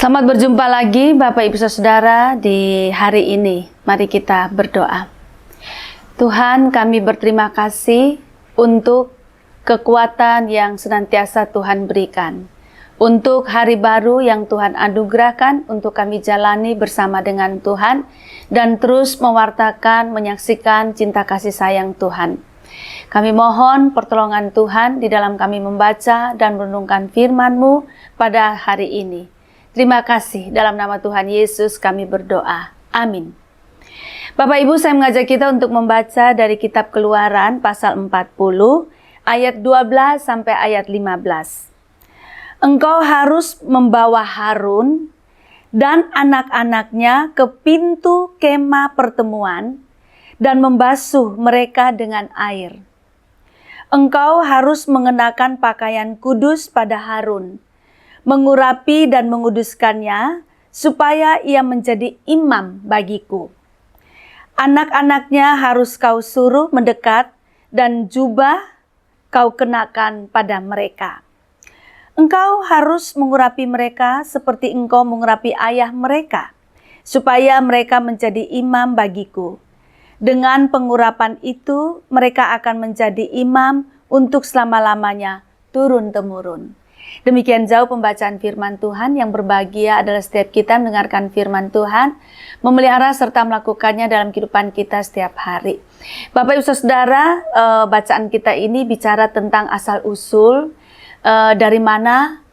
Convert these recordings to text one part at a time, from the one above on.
Selamat berjumpa lagi Bapak Ibu Saudara di hari ini. Mari kita berdoa. Tuhan, kami berterima kasih untuk kekuatan yang senantiasa Tuhan berikan. Untuk hari baru yang Tuhan anugerahkan untuk kami jalani bersama dengan Tuhan dan terus mewartakan, menyaksikan cinta kasih sayang Tuhan. Kami mohon pertolongan Tuhan di dalam kami membaca dan merenungkan firman-Mu pada hari ini. Terima kasih, dalam nama Tuhan Yesus kami berdoa. Amin. Bapak Ibu, saya mengajak kita untuk membaca dari kitab Keluaran pasal 40 ayat 12 sampai ayat 15. Engkau harus membawa Harun dan anak-anaknya ke pintu kemah pertemuan dan membasuh mereka dengan air. Engkau harus mengenakan pakaian kudus pada Harun, mengurapi dan menguduskannya, supaya ia menjadi imam bagiku. Anak-anaknya harus kau suruh mendekat, dan jubah kau kenakan pada mereka. Engkau harus mengurapi mereka seperti engkau mengurapi ayah mereka, supaya mereka menjadi imam bagiku. Dengan pengurapan itu, mereka akan menjadi imam untuk selama-lamanya, turun-temurun. Demikian jauh pembacaan firman Tuhan. Yang berbahagia adalah setiap kita mendengarkan firman Tuhan, memelihara serta melakukannya dalam kehidupan kita setiap hari. Bapak Ibu Saudara, bacaan kita ini bicara tentang asal-usul, dari mana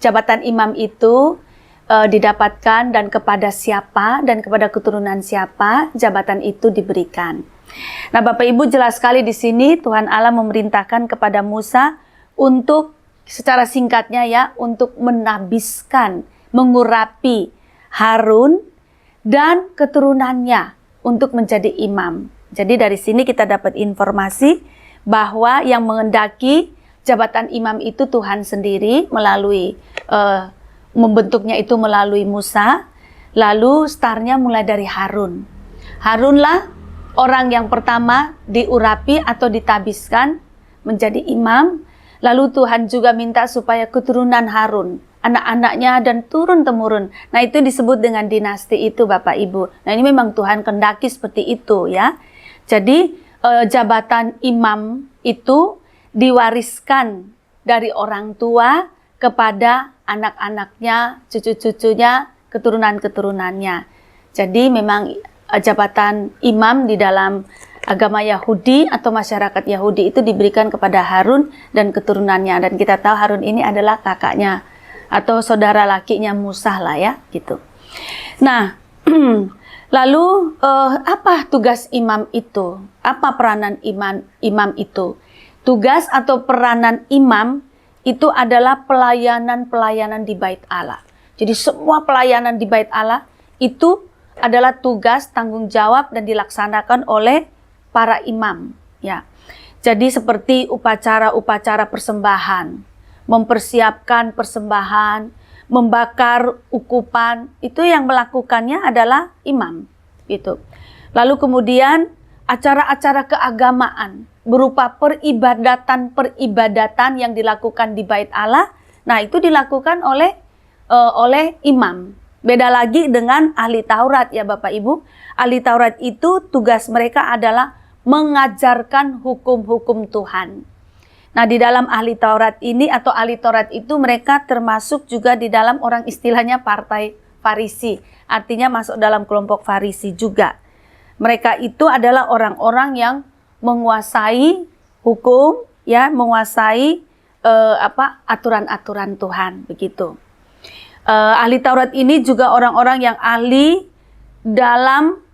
jabatan imam itu didapatkan dan kepada siapa dan kepada keturunan siapa jabatan itu diberikan. Nah, Bapak Ibu, jelas sekali di sini Tuhan Allah memerintahkan kepada Musa untuk secara singkatnya untuk menabiskan, mengurapi Harun dan keturunannya untuk menjadi imam. Jadi dari sini kita dapat informasi bahwa yang mengendaki jabatan imam itu Tuhan sendiri melalui membentuknya itu melalui Musa. Lalu startnya mulai dari Harun. Harunlah orang yang pertama diurapi atau ditabiskan menjadi imam. Lalu Tuhan juga minta supaya keturunan Harun, anak-anaknya dan turun-temurun. Nah, itu disebut dengan dinasti itu Bapak Ibu. Nah, ini memang Tuhan kehendaki seperti itu ya. Jadi jabatan imam itu diwariskan dari orang tua kepada anak-anaknya, cucu-cucunya, keturunan-keturunannya. Jadi memang jabatan imam di dalam agama Yahudi atau masyarakat Yahudi itu diberikan kepada Harun dan keturunannya. Dan kita tahu Harun ini adalah kakaknya atau saudara lakinya Musa lah ya gitu. Nah, lalu apa tugas imam itu? Apa peranan imam itu? Tugas atau peranan imam itu adalah pelayanan-pelayanan di Bait Allah. Jadi semua pelayanan di Bait Allah itu adalah tugas, tanggung jawab dan dilaksanakan oleh para imam ya. Jadi seperti upacara-upacara persembahan, mempersiapkan persembahan, membakar ukupan, itu yang melakukannya adalah imam gitu. Lalu kemudian acara-acara keagamaan berupa peribadatan yang dilakukan di Bait Allah. Nah, itu dilakukan oleh imam. Beda lagi dengan ahli Taurat ya Bapak Ibu. Ahli Taurat itu tugas mereka adalah mengajarkan hukum-hukum Tuhan. Nah, di dalam ahli Taurat ini atau ahli Taurat itu mereka termasuk juga di dalam orang istilahnya partai Farisi. Artinya masuk dalam kelompok Farisi juga. Mereka itu adalah orang-orang yang menguasai hukum ya, menguasai aturan-aturan Tuhan begitu. Ahli Taurat ini juga orang-orang yang ahli dalam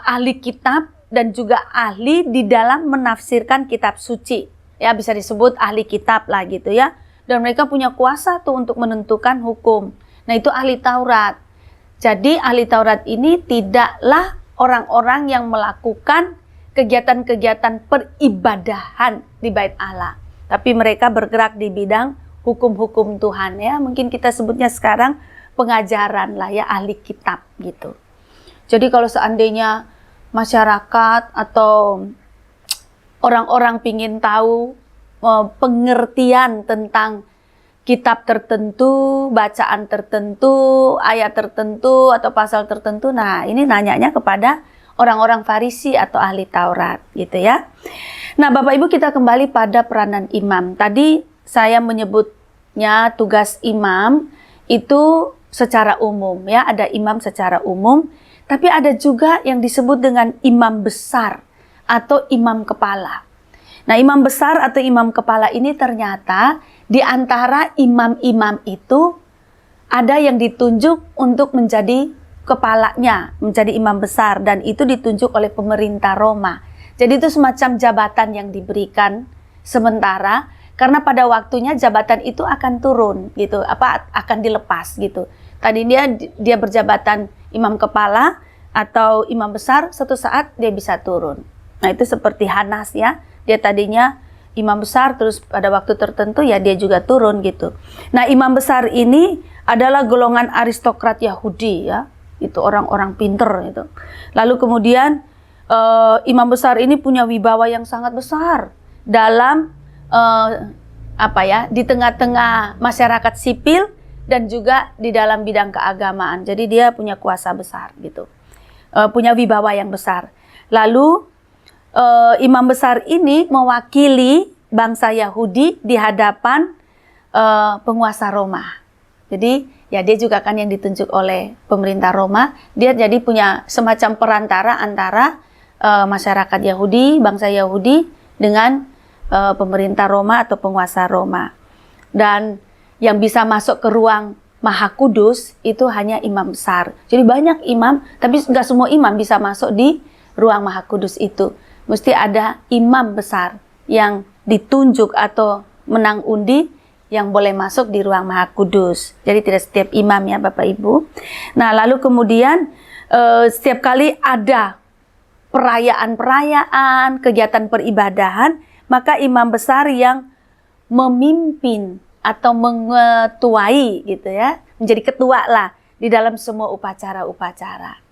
ahli kitab dan juga ahli di dalam menafsirkan kitab suci. Ya, bisa disebut ahli kitab lah gitu ya. Dan mereka punya kuasa tuh untuk menentukan hukum. Nah, itu ahli Taurat. Jadi ahli Taurat ini tidaklah orang-orang yang melakukan kegiatan-kegiatan peribadahan di Bait Allah. Tapi mereka bergerak di bidang hukum-hukum Tuhan ya. Mungkin kita sebutnya sekarang pengajaran lah ya, ahli kitab gitu. Jadi kalau seandainya masyarakat atau orang-orang pingin tahu pengertian tentang kitab tertentu, bacaan tertentu, ayat tertentu, atau pasal tertentu. Nah, ini nanyanya kepada orang-orang Farisi atau ahli Taurat, gitu ya. Nah, Bapak Ibu, kita kembali pada peranan imam. Tadi saya menyebutnya tugas imam itu secara umum, ya, ada imam secara umum, tapi ada juga yang disebut dengan imam besar atau imam kepala. Nah, imam besar atau imam kepala ini ternyata di antara imam-imam itu ada yang ditunjuk untuk menjadi kepalanya, menjadi imam besar, dan itu ditunjuk oleh pemerintah Roma. Jadi itu semacam jabatan yang diberikan sementara, karena pada waktunya jabatan itu akan turun gitu, akan dilepas gitu. Tadi dia berjabatan imam kepala atau imam besar, suatu saat dia bisa turun. Nah, itu seperti Hanas ya. Dia tadinya imam besar, terus pada waktu tertentu ya dia juga turun gitu. Nah, imam besar ini adalah golongan aristokrat Yahudi ya. Itu orang-orang pinter itu. Lalu kemudian imam besar ini punya wibawa yang sangat besar dalam di tengah-tengah masyarakat sipil dan juga di dalam bidang keagamaan. Jadi dia punya kuasa besar gitu. Punya wibawa yang besar. Lalu imam besar ini mewakili bangsa Yahudi di hadapan penguasa Roma. Jadi ya dia juga kan yang ditunjuk oleh pemerintah Roma. Dia jadi punya semacam perantara antara masyarakat Yahudi, bangsa Yahudi dengan pemerintah Roma atau penguasa Roma. Dan yang bisa masuk ke ruang Maha Kudus itu hanya imam besar. Jadi banyak imam, tapi nggak semua imam bisa masuk di ruang Maha Kudus itu. Mesti ada imam besar yang ditunjuk atau menang undi yang boleh masuk di ruang Maha Kudus. Jadi tidak setiap imam ya Bapak Ibu. Nah, lalu kemudian setiap kali ada perayaan-perayaan, kegiatan peribadahan, maka imam besar yang memimpin atau mengetuai gitu ya, menjadi ketua lah di dalam semua upacara-upacara.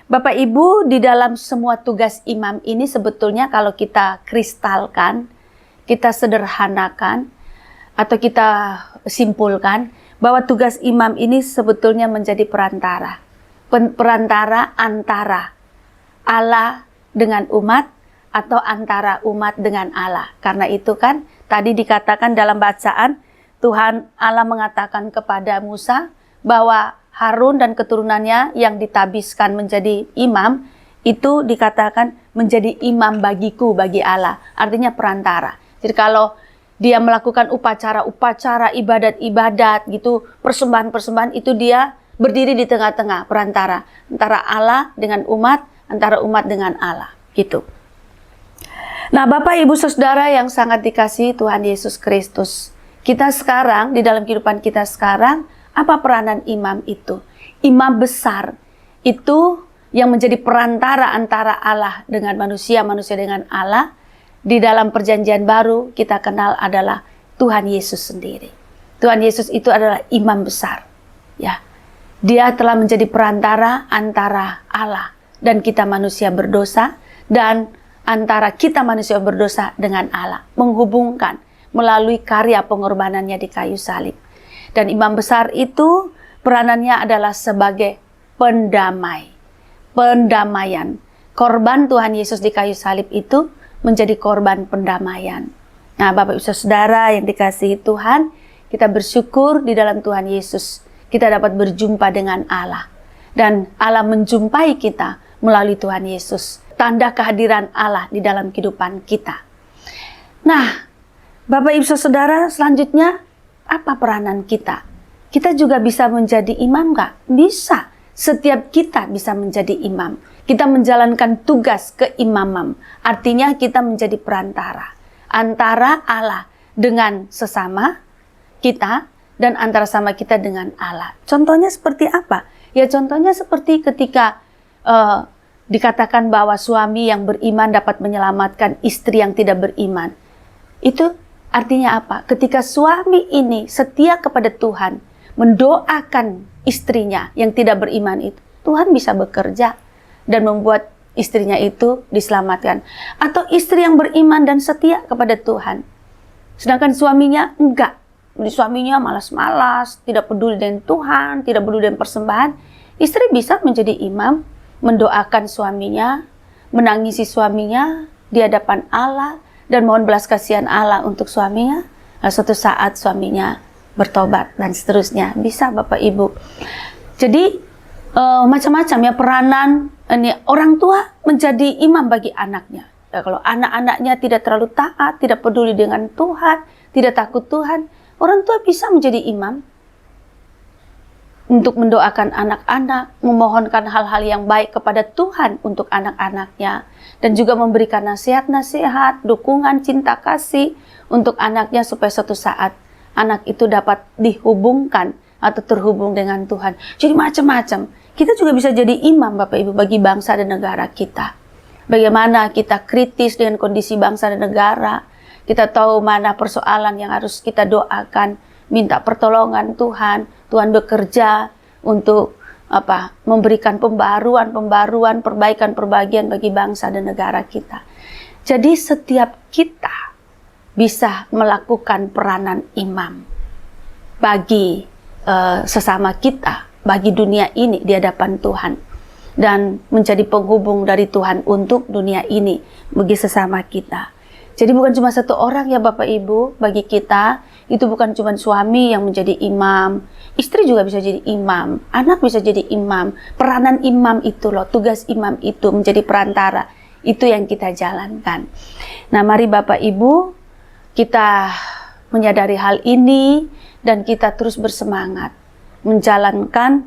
Bapak Ibu, di dalam semua tugas imam ini sebetulnya kalau kita kristalkan, kita sederhanakan, atau kita simpulkan bahwa tugas imam ini sebetulnya menjadi perantara. Perantara antara Allah dengan umat atau antara umat dengan Allah. Karena itu kan tadi dikatakan dalam bacaan, Tuhan Allah mengatakan kepada Musa bahwa Harun dan keturunannya yang ditabiskan menjadi imam, itu dikatakan menjadi imam bagiku, bagi Allah. Artinya perantara. Jadi kalau dia melakukan upacara-upacara, ibadat-ibadat gitu, persembahan-persembahan, itu dia berdiri di tengah-tengah perantara. Antara Allah dengan umat, antara umat dengan Allah. Gitu. Nah, Bapak, Ibu, Saudara yang sangat dikasihi Tuhan Yesus Kristus. Kita sekarang, di dalam kehidupan kita sekarang, apa peranan imam itu? Imam besar itu yang menjadi perantara antara Allah dengan manusia, manusia dengan Allah. Di dalam perjanjian baru kita kenal adalah Tuhan Yesus sendiri. Tuhan Yesus itu adalah imam besar. Ya, Dia telah menjadi perantara antara Allah dan kita manusia berdosa, dan antara kita manusia berdosa dengan Allah, menghubungkan melalui karya pengorbanannya di kayu salib. Dan imam besar itu peranannya adalah sebagai pendamai. Pendamaian. Korban Tuhan Yesus di kayu salib itu menjadi korban pendamaian. Nah, Bapak Ibu Saudara yang dikasihi Tuhan, kita bersyukur di dalam Tuhan Yesus kita dapat berjumpa dengan Allah. Dan Allah menjumpai kita melalui Tuhan Yesus. Tanda kehadiran Allah di dalam kehidupan kita. Nah, Bapak Ibu Saudara, selanjutnya apa peranan kita? Kita juga bisa menjadi imam nggak? Bisa. Setiap kita bisa menjadi imam. Kita menjalankan tugas keimaman. Artinya kita menjadi perantara antara Allah dengan sesama kita dan antara sama kita dengan Allah. Contohnya seperti apa? Ya contohnya seperti ketika dikatakan bahwa suami yang beriman dapat menyelamatkan istri yang tidak beriman. Itu artinya apa? Ketika suami ini setia kepada Tuhan, mendoakan istrinya yang tidak beriman itu, Tuhan bisa bekerja dan membuat istrinya itu diselamatkan. Atau istri yang beriman dan setia kepada Tuhan, sedangkan suaminya enggak, suaminya malas-malas, tidak peduli dengan Tuhan, tidak peduli dengan persembahan, istri bisa menjadi imam, mendoakan suaminya, menangisi suaminya di hadapan Allah, dan mohon belas kasihan Allah untuk suaminya. Lalu suatu saat suaminya bertobat dan seterusnya. Bisa Bapak Ibu. Jadi macam-macam ya peranan ini orang tua menjadi imam bagi anaknya. Ya, kalau anak-anaknya tidak terlalu taat, tidak peduli dengan Tuhan, tidak takut Tuhan, orang tua bisa menjadi imam untuk mendoakan anak-anak, memohonkan hal-hal yang baik kepada Tuhan untuk anak-anaknya, dan juga memberikan nasihat-nasihat, dukungan, cinta kasih untuk anaknya supaya suatu saat anak itu dapat dihubungkan atau terhubung dengan Tuhan. Jadi macam-macam. Kita juga bisa jadi imam Bapak Ibu bagi bangsa dan negara kita. Bagaimana kita kritis dengan kondisi bangsa dan negara. Kita tahu mana persoalan yang harus kita doakan, minta pertolongan Tuhan. Tuhan bekerja untuk memberikan pembaruan, perbaikan bagi bangsa dan negara kita. Jadi setiap kita bisa melakukan peranan imam bagi sesama kita, bagi dunia ini di hadapan Tuhan, dan menjadi penghubung dari Tuhan untuk dunia ini bagi sesama kita. Jadi bukan cuma satu orang ya Bapak Ibu, bagi kita itu bukan cuma suami yang menjadi imam, istri juga bisa jadi imam, anak bisa jadi imam. Peranan imam itu loh, tugas imam itu menjadi perantara, itu yang kita jalankan. Nah mari Bapak Ibu, kita menyadari hal ini dan kita terus bersemangat menjalankan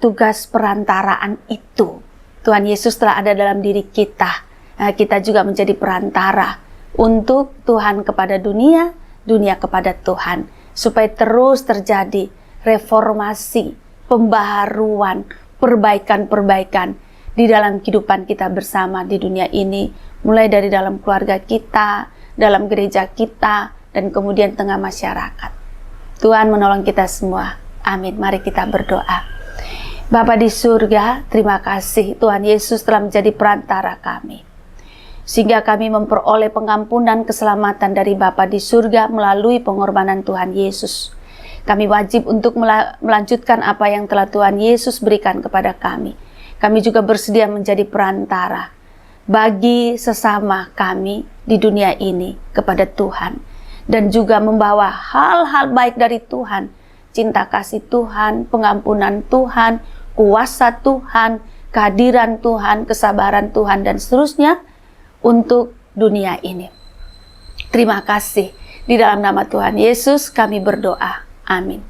tugas perantaraan itu. Tuhan Yesus telah ada dalam diri kita. Kita juga menjadi perantara untuk Tuhan kepada dunia, dunia kepada Tuhan. Supaya terus terjadi reformasi, pembaharuan, perbaikan-perbaikan di dalam kehidupan kita bersama di dunia ini. Mulai dari dalam keluarga kita, dalam gereja kita, dan kemudian tengah masyarakat. Tuhan menolong kita semua. Amin. Mari kita berdoa. Bapa di surga, terima kasih Tuhan Yesus telah menjadi perantara kami, sehingga kami memperoleh pengampunan keselamatan dari Bapa di surga melalui pengorbanan Tuhan Yesus. Kami wajib untuk melanjutkan apa yang telah Tuhan Yesus berikan kepada kami. Kami juga bersedia menjadi perantara bagi sesama kami di dunia ini kepada Tuhan, dan juga membawa hal-hal baik dari Tuhan, cinta kasih Tuhan, pengampunan Tuhan, kuasa Tuhan, kehadiran Tuhan, kesabaran Tuhan, dan seterusnya untuk dunia ini. Terima kasih. Di dalam nama Tuhan Yesus kami berdoa. Amin.